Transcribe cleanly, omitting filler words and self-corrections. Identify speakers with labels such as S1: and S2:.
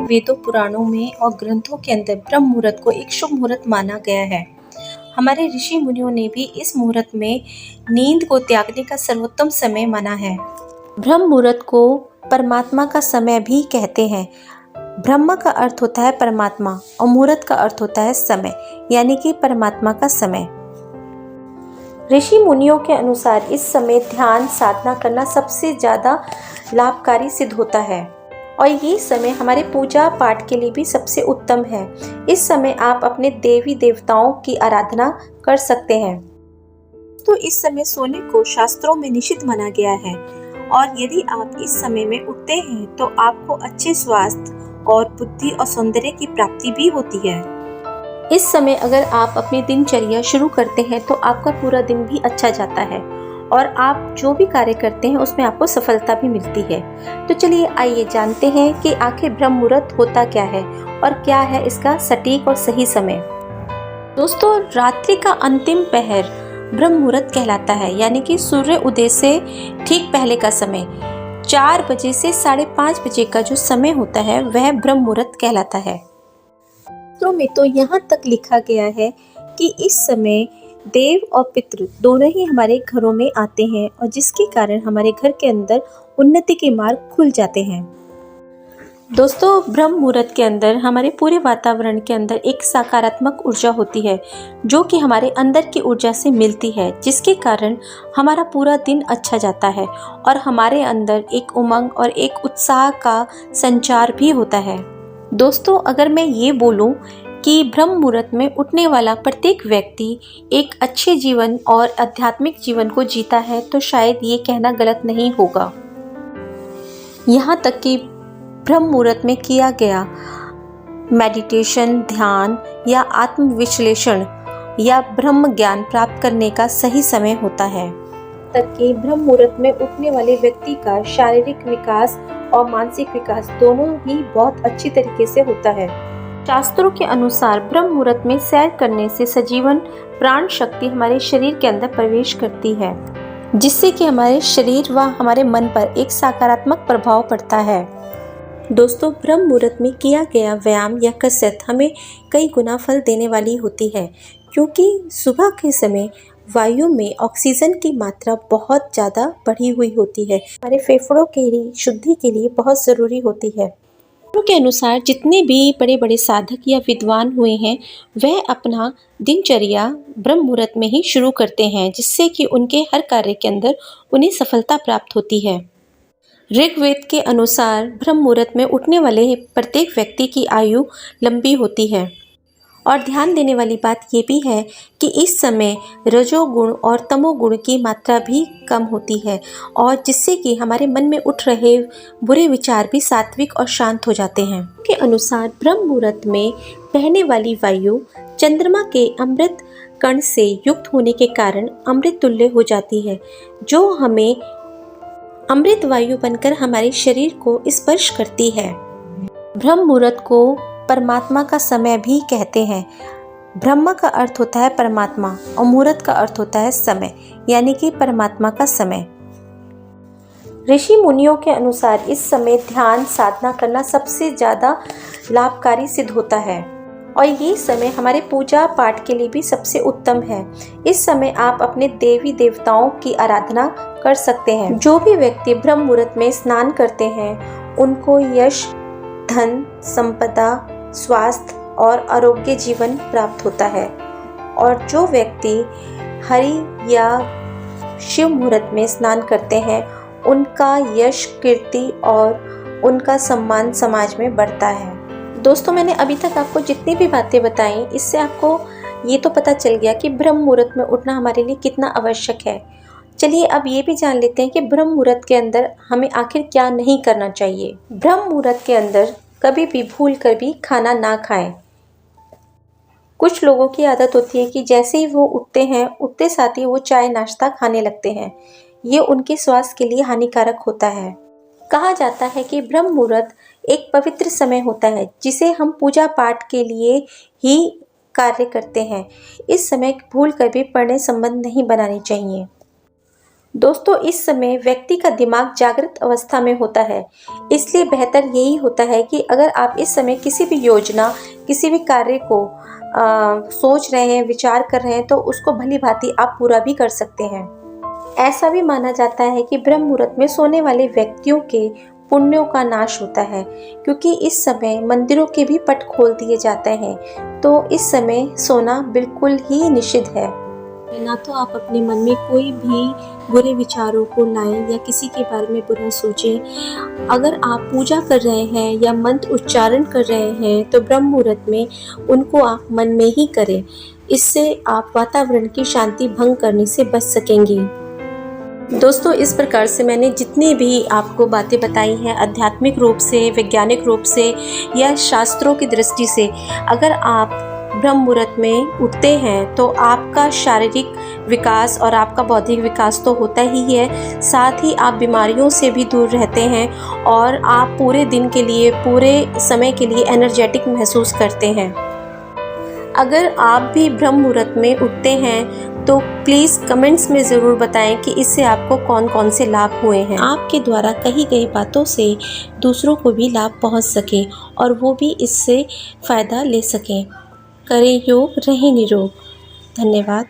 S1: वेदों, पुराणों में और ग्रंथों के अंदर ब्रह्म मुहूर्त को एक शुभ मुहूर्त माना गया है। हमारे ऋषि मुनियों ने भी इस मुहूर्त में नींद को त्यागने का सर्वोत्तम समय माना है। ब्रह्म मुहूर्त को परमात्मा का समय भी कहते हैं। ब्रह्म का अर्थ होता है परमात्मा और मुहूर्त का अर्थ होता है समय, यानी कि परमात्मा का समय। ऋषि मुनियों के अनुसार इस समय ध्यान साधना करना सबसे ज़्यादा लाभकारी सिद्ध होता है और ये समय हमारे पूजा पाठ के लिए भी सबसे उत्तम है। इस समय आप अपने देवी देवताओं की आराधना कर सकते हैं। तो इस समय सोने को शास्त्रों में निषिद्ध माना गया है और यदि आप इस समय में उठते हैं तो आपको अच्छे स्वास्थ्य और बुद्धि और सौंदर्य की प्राप्ति भी होती है। इस समय अगर आप अपनी दिनचर्या शुरू करते हैं तो आपका पूरा दिन भी अच्छा जाता है और आप जो भी कार्य करते हैं उसमें आपको सफलता भी मिलती है। तो चलिए आइए जानते हैं कि आखिर ब्रह्म मुहूर्त होता क्या है और क्या है इसका सटीक और सही समय। दोस्तों, रात्रि का अंतिम पहर ब्रह्म मुहूर्त कहलाता है, यानी कि सूर्य उदय से ठीक पहले का समय 4 बजे से 5:30 बजे का जो समय होता है वह ब्रह्म मुहूर्त कहलाता है। शास्त्रों में तो यहाँ तक लिखा गया है कि इस समय देव और पितृ दोनों ही हमारे घरों में आते हैं और जिसके कारण हमारे घर के अंदर उन्नति के मार्ग खुल जाते हैं। दोस्तों, ब्रह्म मुहूर्त के अंदर हमारे पूरे वातावरण के अंदर एक सकारात्मक ऊर्जा होती है जो कि हमारे अंदर की ऊर्जा से मिलती है, जिसके कारण हमारा पूरा दिन अच्छा जाता है और हमारे अंदर एक उमंग और एक उत्साह का संचार भी होता है। दोस्तों, अगर मैं ये बोलूं कि ब्रह्म मुहूर्त में उठने वाला प्रत्येक व्यक्ति एक अच्छे जीवन और आध्यात्मिक जीवन को जीता है तो शायद ये कहना गलत नहीं होगा। यहाँ तक कि ब्रह्म मुहूर्त में किया गया मेडिटेशन, ध्यान या आत्म विश्लेषण या ब्रह्म ज्ञान प्राप्त करने का सही समय होता है। तक कि ब्रह्म मुहूर्त में उठने वाले व्यक्ति का शारीरिक विकास और मानसिक विकास दोनों ही बहुत अच्छी तरीके से होता है। शास्त्रों के अनुसार ब्रह्म मुहूर्त में सैर करने से सजीवन प्राण शक्ति हमारे शरीर के अंदर प्रवेश करती है, जिससे कि हमारे शरीर व हमारे मन पर एक सकारात्मक प्रभाव पड़ता है। दोस्तों, ब्रह्म मुहूर्त में किया गया व्यायाम या कसरत हमें कई गुना फल देने वाली होती है, क्योंकि सुबह के समय वायु में ऑक्सीजन की मात्रा बहुत ज़्यादा बढ़ी हुई होती है, हमारे फेफड़ों के लिए शुद्धि के लिए बहुत ज़रूरी होती है। के अनुसार जितने भी बड़े बड़े साधक या विद्वान हुए हैं वह अपना दिनचर्या ब्रह्म मुहूर्त में ही शुरू करते हैं, जिससे कि उनके हर कार्य के अंदर उन्हें सफलता प्राप्त होती है। ऋग्वेद के अनुसार ब्रह्म मुहूर्त में उठने वाले प्रत्येक व्यक्ति की आयु लंबी होती है और ध्यान देने वाली बात ये भी है कि इस समय रजोगुण और तमोगुण की मात्रा भी कम होती है और जिससे कि हमारे मन में उठ रहे बुरे विचार भी सात्विक और शांत हो जाते हैं। के अनुसार ब्रह्म मुहूर्त में बहने वाली वायु चंद्रमा के अमृत कण से युक्त होने के कारण अमृत तुल्य हो जाती है, जो हमें अमृत वायु बनकर हमारे शरीर को स्पर्श करती है। ब्रह्म मुहूर्त को परमात्मा का समय भी कहते हैं। ब्रह्म का अर्थ होता है परमात्मा और मुहूर्त का अर्थ होता है समय, यानी कि परमात्मा का समय। ऋषि मुनियों के अनुसार इस समय ध्यान साधना करना सबसे ज़्यादा लाभकारी सिद्ध होता है और ये समय हमारे पूजा पाठ के लिए भी सबसे उत्तम है। इस समय आप अपने देवी देवताओं की आराधना कर सकते हैं। जो भी व्यक्ति ब्रह्म मुहूर्त में स्नान करते हैं उनको यश, धन, संपदा, स्वास्थ्य और आरोग्य जीवन प्राप्त होता है और जो व्यक्ति हरि या शिव मुहूर्त में स्नान करते हैं उनका यश, कीर्ति और उनका सम्मान समाज में बढ़ता है। दोस्तों, मैंने अभी तक आपको जितनी भी बातें बताई इससे आपको ये तो पता चल गया कि ब्रह्म मुहूर्त में उठना हमारे लिए कितना आवश्यक है। चलिए अब ये भी जान लेते हैं कि ब्रह्म मुहूर्त के अंदर हमें आखिर क्या नहीं करना चाहिए। ब्रह्म मुहूर्त के अंदर कभी भी भूल कर भी खाना ना खाएं। कुछ लोगों की आदत होती है कि जैसे ही वो उठते हैं उठते साथ ही वो चाय नाश्ता खाने लगते हैं। ये उनके स्वास्थ्य के लिए हानिकारक होता है। कहा जाता है कि ब्रह्म मुहूर्त एक पवित्र समय होता है जिसे हम पूजा पाठ के लिए ही कार्य करते हैं। इस समय भूल कर भी पढ़ने संबंध नहीं बनानी चाहिए। दोस्तों, इस समय व्यक्ति का दिमाग जागृत अवस्था में होता है, इसलिए बेहतर यही होता है कि अगर आप इस समय किसी भी योजना, किसी भी कार्य को सोच रहे हैं, विचार कर रहे हैं, तो उसको भली भांति आप पूरा भी कर सकते हैं। ऐसा भी माना जाता है कि ब्रह्म मुहूर्त में सोने वाले व्यक्तियों के पुण्यों का नाश होता है, क्योंकि इस समय मंदिरों के भी पट खोल दिए जाते हैं, तो इस समय सोना बिल्कुल ही निषिद्ध है। ना तो आप अपने मन में कोई भी बुरे विचारों को लाएं या किसी के बारे में बुरा सोचें। अगर आप पूजा कर रहे हैं या मंत्र उच्चारण कर रहे हैं तो ब्रह्म मुहूर्त में उनको आप मन में ही करें। इससे आप वातावरण की शांति भंग करने से बच सकेंगे। दोस्तों, इस प्रकार से मैंने जितनी भी आपको बातें बताई हैं, आध्यात्मिक रूप से, वैज्ञानिक रूप से या शास्त्रों की दृष्टि से, अगर आप ब्रह्म मुहूर्त में उठते हैं तो आपका शारीरिक विकास और आपका बौद्धिक विकास तो होता ही है, साथ ही आप बीमारियों से भी दूर रहते हैं और आप पूरे दिन के लिए, पूरे समय के लिए एनर्जेटिक महसूस करते हैं। अगर आप भी ब्रह्म मुहूर्त में उठते हैं तो प्लीज़ कमेंट्स में ज़रूर बताएं कि इससे आपको कौन कौन से लाभ हुए हैं। आपके द्वारा कही गई बातों से दूसरों को भी लाभ पहुंच सके और वो भी इससे फ़ायदा ले सकें। करें योग, रहें निरोग। धन्यवाद।